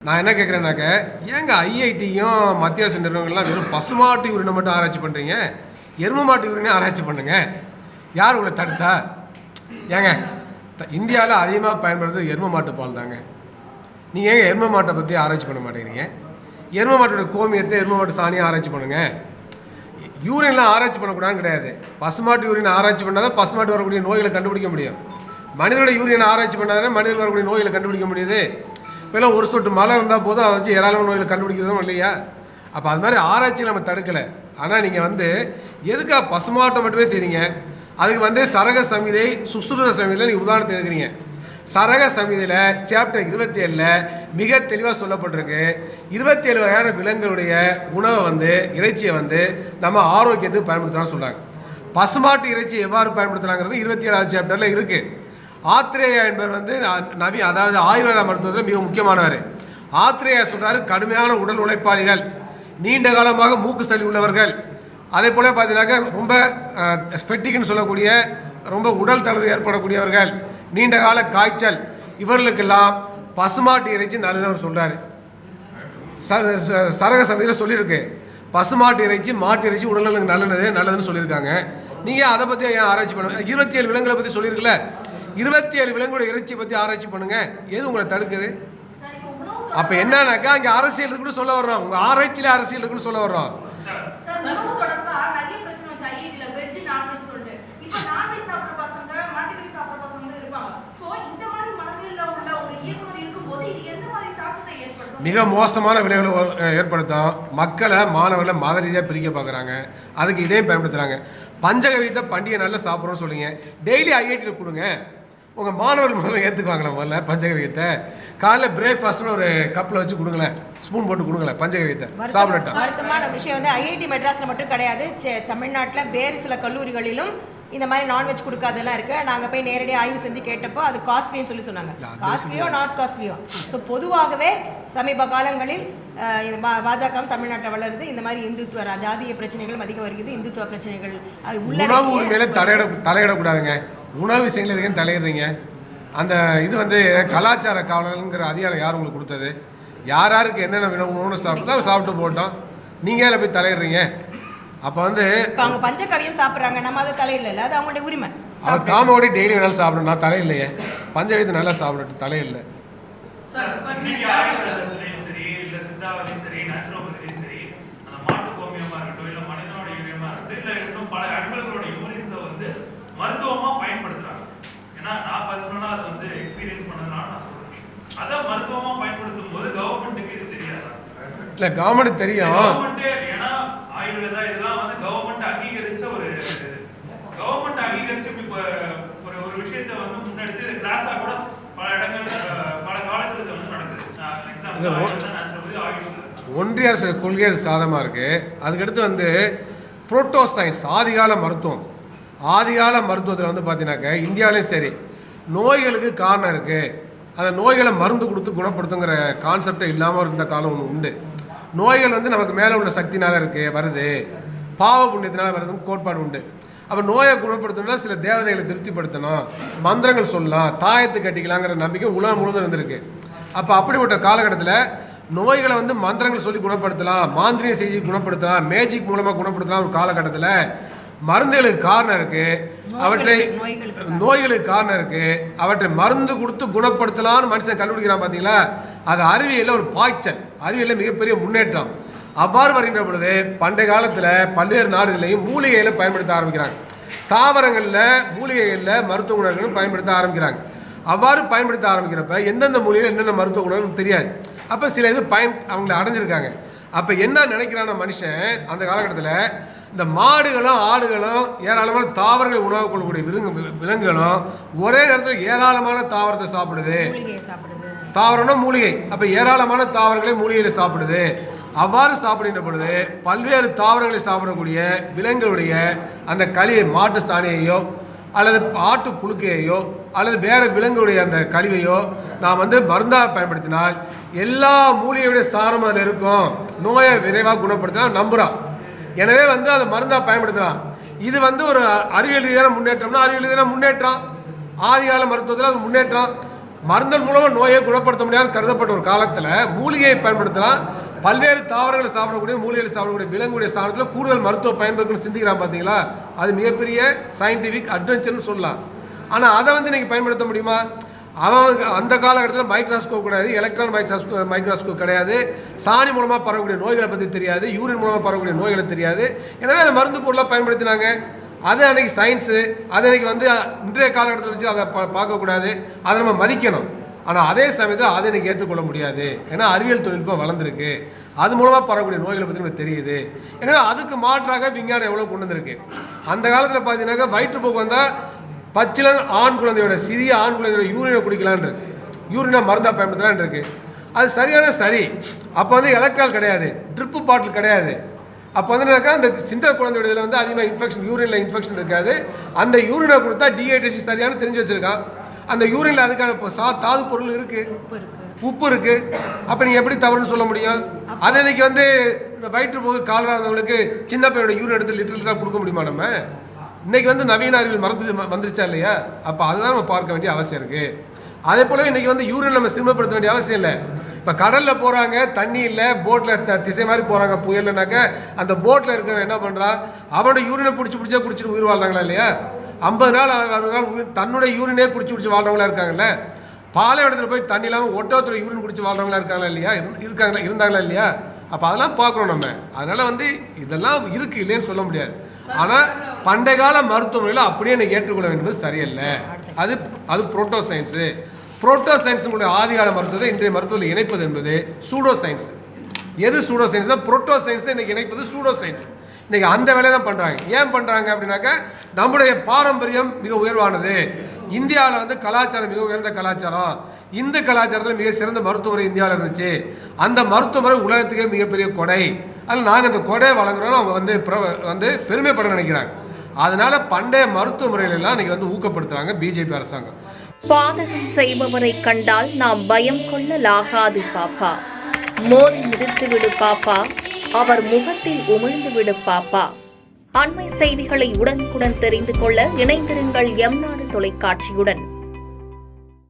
நான் என்ன கேட்குறேன்னாக்க, ஏங்க ஐஐடியும் மத்திய அரசு நிறுவனங்கள்லாம் வெறும் பசுமாட்டு யூரினை மட்டும் ஆராய்ச்சி பண்ணுறீங்க? எருமை மாட்டு யூரினை ஆராய்ச்சி பண்ணுங்க. யார் உங்களை தடுத்தா? ஏங்க இந்தியாவில் அதிகமாக பயன்படுறது எருமை மாட்டு பால் தாங்க. நீங்கள் ஏங்க எருமை மாட்டை பற்றி ஆராய்ச்சி பண்ண மாட்டேங்கிறீங்க? எருமை மாட்டோட கோமியத்தை எருமை மாட்டு சாணியை ஆராய்ச்சி பண்ணுங்கள். யூரின்லாம் ஆராய்ச்சி பண்ணக்கூடாதுன்னு கிடையாது. பசுமாட்டு யூரின் ஆராய்ச்சி பண்ணால் தான் பசுமாட்டு வரக்கூடிய நோய்களை கண்டுபிடிக்க முடியும். மனிதனோட யூரினை ஆராய்ச்சி பண்ணால் தானே மனிதர்கள் வரக்கூடிய நோய்களை கண்டுபிடிக்க முடியுது. இப்போலாம் ஒரு சொட்டு மழை இருந்தால் போதும் அதை வச்சு ஏராளமான நோய்களை கண்டுபிடிக்கிறதும் இல்லையா? அப்போ அது மாதிரி ஆராய்ச்சி நம்ம தடுக்கலை. ஆனால் நீங்கள் எதுக்காக பசுமாட்டை மட்டுமே செய்றீங்க? அதுக்கு சரக சமிதை சுசுருத சமிதையில் நீங்கள் உதாரணத்தை எடுக்கிறீங்க. சரக சமிதையில் சாப்டர் 27 மிக தெளிவாக சொல்லப்பட்டிருக்கு. 27 வகையான விலங்குகளுடைய உணவை இறைச்சியை நம்ம ஆரோக்கியத்துக்கு பயன்படுத்தலாம்னு சொல்கிறாங்க. பசுமாட்டு இறைச்சி எவ்வாறு பயன்படுத்தலாங்கிறது 27வது சாப்டரில் இருக்குது. ஆத்ரேயா என்பவர் அதாவது ஆயுர்வேத மருத்துவத்தில் மிக முக்கியமானவர். ஆத்ரேயா சொல்கிறாரு, கடுமையான உடல் உழைப்பாளிகள், நீண்ட காலமாக மூக்கு சளி உள்ளவர்கள், அதே போல் பார்த்தீங்கன்னாக்கா ரொம்ப ஃபெட்டிக்னு சொல்லக்கூடிய ரொம்ப உடல் தளர்வு ஏற்படக்கூடியவர்கள், நீண்ட கால காய்ச்சல், இவர்களுக்கெல்லாம் பசுமாட்டு இறைச்சி நல்லதுன்னு சொல்கிறாரு. சரக சமையலில் சொல்லியிருக்கு, பசுமாட்டு இறைச்சி மாட்டு இறைச்சி உடல்நலனுக்கு நல்லதுன்னு சொல்லியிருக்காங்க. நீங்கள் அதை பற்றி ஏன் ஆராய்ச்சி பண்ணுங்க? 27 விலங்குகளை பற்றி சொல்லியிருக்குல்ல, 27 விலங்குகளோட இறைச்சியை பற்றி ஆராய்ச்சி பண்ணுங்கள். எது உங்களை தடுக்குது? அப்போ என்னன்னாக்கா அங்கே அரசியல் இருக்குன்னு சொல்ல வர்றோம். உங்கள் ஆராய்ச்சியில் அரசியல் இருக்குன்னு சொல்ல வர்றோம். மிக மோசமான விளைவுகளை ஏற்படுத்தும். மக்களை மாணவர்களை மத ரீதியாக பிரிக்க பார்க்குறாங்க. அதுக்கு இதையும் பயன்படுத்துகிறாங்க. பஞ்சகவியத்தை பண்டிகை நல்லா சாப்பிட்றோன்னு சொல்லுங்க, டெய்லி ஐஐடியில் கொடுங்க. உங்கள் மாணவர்கள் முதல்ல ஏற்றுக்குவாங்களே. முதல்ல பஞ்சகவியத்தை காலைல பிரேக்ஃபாஸ்ட்டில் ஒரு கப்பில் வச்சு கொடுங்களேன், ஸ்பூன் போட்டு கொடுங்களேன், பஞ்சகவியத்தை சாப்பிடட்டும். வருத்தமான விஷயம் ஐஐடி மெட்ராஸில் மட்டும் கிடையாது, தமிழ்நாட்டில் வேறு சில கல்லூரிகளிலும் இந்த மாதிரி நான்வெஜ் கொடுக்காதெல்லாம் இருக்குது. நாங்கள் போய் நேரடியாக ஆய்வு செஞ்சு கேட்டப்போ அது காஸ்ட்லின்னு சொன்னாங்க. காஸ்ட்லியோ நாட் காஸ்ட்லியோ. ஸோ பொதுவாகவே சமீப காலங்களில் பாஜக தமிழ்நாட்டில் வளருது. இந்த மாதிரி இந்துத்துவ ஜாதிய பிரச்சனைகளும் அதிகம் வருகிறது. இந்துத்துவ பிரச்சனைகள் உணவு உரிமையில தலையிடக்கூடாதுங்க. உணவு விஷயங்கள் எதுக்கு தலையிடுறீங்க? அந்த இது கலாச்சார காவலருங்கிற அதிகாரம் யார் உங்களுக்கு கொடுத்தது? யார் யாருக்கு என்னென்ன உணவு சாப்பிட்டா சாப்பிட்டு போட்டோம். நீங்கள் அதில் போய் தலையிடுறீங்க. அப்போ அவங்க பஞ்சகவியம் சாப்பிட்றாங்க, நம்ம அதை தலையிடல, அது அவங்களுடைய உரிமை. அவர் காமோடி டெய்லி வேணாலும் சாப்பிடணும், நான் தலையில்லையே. பஞ்சகவியத்தை நல்லா சாப்பிடட்டும், தலையில்லை. மருத்துவமா பயன்படுத்துறாங்க. ஏன்னா நான் பர்சனலா அதை எக்ஸ்பீரியன்ஸ் பண்ணதுனால நான் சொல்றேன். அதை மருத்துவமா பயன்படுத்தும் போது கவர்மெண்ட்டுக்கு இது தெரியாதா? இல்ல, கவர்மெண்ட் தெரியும். கவர்மெண்ட் ஏன்னா ஆயுர்வேதா இதெல்லாம் கவர்மெண்ட் அங்கீகரிச்ச கவர்மெண்ட் அங்கீகரிச்ச ஒரு விஷயத்தை முன்னெடுத்து கிளாஸா கூட பல இடங்கள்ல பல காலேஜ்ல நடக்குது. எக்ஸாம்பிள் ஒன்றிய அரசு கொள்கை அது சாதகமாக இருக்குது. அதுக்கடுத்து புரோட்டோ சயின்ஸ் ஆதிகால மருத்துவம். ஆதிகால மருத்துவத்தில் பார்த்தீங்கன்னாக்க இந்தியாவிலையும் சரி, நோய்களுக்கு காரணம் இருக்குது. அந்த நோய்களை மருந்து கொடுத்து குணப்படுத்துங்கிற கான்செப்டே இல்லாமல் இருந்த காலம் ஒன்று உண்டு. நோய்கள் நமக்கு மேலே உள்ள சக்தினால வருது, பாவ புண்ணியத்தினால வருதுன்னு கோட்பாடு உண்டு. அப்போ நோயை குணப்படுத்தணும்னா சில தேவதைகளை திருப்திப்படுத்தணும், மந்திரங்கள் சொல்லலாம், தாயத்து கட்டிக்கலாங்கிற நம்பிக்கை உலகம் முழுவதும் இருந்திருக்கு. அப்போ அப்படிப்பட்ட காலகட்டத்தில் நோய்களை மந்திரங்கள் சொல்லி குணப்படுத்தலாம், மாந்திரிக செய்தி குணப்படுத்தலாம், மேஜிக் மூலமாக குணப்படுத்தலாம். ஒரு காலகட்டத்தில் மருந்துகளுக்கு காரணம் இருக்குது, நோய்களுக்கு காரணம் இருக்குது, அவற்றை மருந்து கொடுத்து குணப்படுத்தலாம்னு மனுஷன் கண்டுபிடிக்கிறான். பார்த்தீங்களா? அது அறிவியலில் ஒரு பாய்ச்சல், அறிவியலில் மிகப்பெரிய முன்னேற்றம். அவ்வாறு வருகின்ற பொழுது பண்டைய காலத்தில் பல்வேறு நாடுகளையும் மூலிகைகளை பயன்படுத்த ஆரம்பிக்கிறாங்க. தாவரங்களில் மூலிகைகளில் மருத்துவ குணங்கள் பயன்படுத்த ஆரம்பிக்கிறாங்க. அவ்வாறு பயன்படுத்த ஆரம்பிக்கிறப்ப எந்தெந்த மூலிகையில் என்னென்ன மருத்துவ குணங்கள் தெரியாது. அப்போ சில இது அவங்கள அடைஞ்சிருக்காங்க. அப்போ என்ன நினைக்கிறான மனுஷன் அந்த காலகட்டத்தில், இந்த மாடுகளும் ஆடுகளும் ஏராளமான தாவரங்களை உணவு கொள்ளக்கூடிய விலங்குகளும் ஒரே நேரத்தில் ஏராளமான தாவரத்தை சாப்பிடுது. தாவரம்னா மூலிகை. அப்போ ஏராளமான தாவரங்களை மூலிகையில் சாப்பிடுது. அவ்வாறு சாப்பிடுகின்ற பொழுது பல்வேறு தாவரங்களை சாப்பிடக்கூடிய விலங்குகளுடைய அந்த கழிவை, மாட்டு சாணியையோ அல்லது ஆட்டு புழுக்கையோ அல்லது வேறு விலங்குடைய அந்த கழிவையோ நாம் மருந்தாக பயன்படுத்தினால் எல்லா மூலிகையுடைய சாரம் அதில் இருக்கும், நோயை விரைவாக குணப்படுத்தினா நம்புகிறான். எனவே அதை மருந்தாக பயன்படுத்தலாம். இது ஒரு அறிவியல் ரீதியான முன்னேற்றம்னா அறிவியல் ரீதியான முன்னேற்றம். ஆதிகால மருத்துவத்தில் அது முன்னேற்றம். மருந்தல் மூலமாக நோயை குணப்படுத்த முடியாதுன்னு கருதப்பட்ட ஒரு காலத்தில் மூலிகையை பயன்படுத்தலாம். பல்வேறு தாவரங்களை சாப்பிடக்கூடிய மூலிகைகளை சாப்பிடக்கூடிய விலங்குடைய ஸ்தானத்தில் கூடுதல் மருத்துவ பயன்படுத்தணும்னு சிந்திக்கிறான் பார்த்தீங்களா? அது மிகப்பெரிய சயின்டிஃபிக் அட்வென்ச்சர்னு சொல்லலாம். ஆனால் அதை வந்து நீங்கள் பயன்படுத்த முடியுமா? அவன் அந்த காலகட்டத்தில் மைக்ரோஸ்கோப் கிடையாது, எலக்ட்ரான் மைக்ரோஸ்கோப் கிடையாது, சாணி மூலமாக பரவக்கூடிய நோய்களை பற்றி தெரியாது, யூரின் மூலமாக பரவக்கூடிய நோய்களை தெரியாது. எனவே அதை மருந்து பொருளாக பயன்படுத்தினாங்க. அது அன்றைக்கி சயின்ஸு. அது அன்றைக்கி வந்து இன்றைய காலகட்டத்தில் வச்சு அதை பார்க்கக்கூடாது, அதை நம்ம மதிக்கணும். ஆனால் அதே சமயத்தில் அதை இன்றைக்கி ஏற்றுக்கொள்ள முடியாது. ஏன்னா அறிவியல் தொழில்நுட்பம் வளர்ந்துருக்கு, அது மூலமாக பரவக்கூடிய நோய்களை பற்றி நமக்கு தெரியுது. எனவே அதுக்கு மாற்றாக விஞ்ஞானம் எவ்வளோ கொண்டு வந்திருக்கு. அந்த காலத்தில் பார்த்தீங்கன்னாக்கா வயிற்றுப்போக்கு வந்தால் பச்சிலன் ஆண் குழந்தையோட சிறிய ஆண் குழந்தையோட யூரினை குடிக்கலான் இருக்கு, யூரினை மருந்தாக பயன்படுத்தலான் இருக்கு. அது சரியான சரி. அப்போ வந்து எலக்ட்ரால் கிடையாது, ட்ரிப்பு பாட்டில் கிடையாது. அப்போ வந்துனாக்கா அந்த சின்ன குழந்தையோட இதில் வந்து அதிகமாக இன்ஃபெக்ஷன், யூரினில் இன்ஃபெக்ஷன் இருக்காது. அந்த யூரினை கொடுத்தா டீஹைட்ரேஷன் சரியான தெரிஞ்சு வச்சுருக்கான். அந்த யூரினில் அதுக்கான தாது பொருள் இருக்குது, உப்பு இருக்குது. அப்போ நீங்கள் எப்படி தவறுன்னு சொல்ல முடியும்? அதை இன்னைக்கு வந்து வயிற்றுப்போக்கு காலரா இருந்தவங்களுக்கு சின்ன பையனோட யூரின் எடுத்து லிட்டர் கொடுக்க முடியுமா? நம்ம இன்னைக்கு வந்து நவீன அறிவியல் வந்துருச்சா இல்லையா? அப்போ அதுதான் நம்ம பார்க்க வேண்டிய அவசியம் இருக்குது. அதே போலவே இன்றைக்கி வந்து யூரின் நம்ம சிரமப்படுத்த வேண்டிய அவசியம் இல்லை. இப்போ கடலில் போகிறாங்க, தண்ணி இல்லை, போட்டில் திசை மாதிரி போகிறாங்க புயல்னாக்க, அந்த போட்டில் இருக்கிறவன் என்ன பண்ணுறான்? அவனோட யூரினை பிடிச்சா குடிச்சிட்டு உயிர் வாழ்றாங்களா இல்லையா? 50 நாள் 60 நாள் தன்னுடைய யூரினே குடிச்சு வாழ்றவங்களா இருக்காங்கல்ல. பாலைவனத்தில் போய் தண்ணி இல்லாமல் ஒட்டகத்தில் யூரின் குடிச்சு வாழ்றவங்களா இருக்காங்களா இல்லையா? இருந்தாங்களா இல்லையா? அப்போ அதெல்லாம் பார்க்குறோம் நம்ம. அதனால் வந்து இதெல்லாம் இருக்குது, இல்லைன்னு சொல்ல முடியாது. ஆனால் பண்டைய கால மருத்துவ முறையில் அப்படியே எனக்கு ஏற்றுக்கொள்ள வேண்டியது சரியல்ல. அது புரோட்டோ சயின்ஸு. புரோட்டோ சயின்ஸுடைய ஆதிகால மருத்துவத்தை இன்றைய மருத்துவத்தில் இணைப்பது என்பது சூடோ சயின்ஸ். எது சூடோ சயின்ஸ் தான்? புரோட்டோ சயின்ஸை இன்றைக்கி இணைப்பது சூடோ சயின்ஸ். இன்றைக்கி அந்த வேலையை தான் பண்ணுறாங்க. ஏன் பண்ணுறாங்க அப்படின்னாக்கா, நம்முடைய பாரம்பரியம் மிக உயர்வானது. இந்தியாவில் வந்து கலாச்சாரம் மிக உயர்ந்த கலாச்சாரம். இந்த கலாச்சாரத்தில் மிக சிறந்த மருத்துவ முறை இந்தியாவில் இருந்துச்சு. அந்த மருத்துவ முறை உலகத்துக்கே மிகப்பெரிய கொடை. அதில் நாங்கள் இந்த கொடையை வழங்குறோம் அவங்க வந்து பெருமைப்பட நினைக்கிறாங்க. அதனால பண்டைய மருத்துவ முறைகளெல்லாம் இன்னைக்கு வந்து ஊக்கப்படுத்துறாங்க பிஜேபி அரசாங்கம். பாதகம் செய்பவரை கண்டால் நாம் பயம் கொள்ளலாகாது பாப்பா, மோதி மிதித்து விடு பாப்பா, அவர் முகத்தில் உமிழ்ந்து விடு பாப்பா. அண்மை செய்திகளை உடனுக்குடன் தெரிந்து கொள்ள இணைந்திருங்கள் எம் நாடு தொலைக்காட்சியுடன்.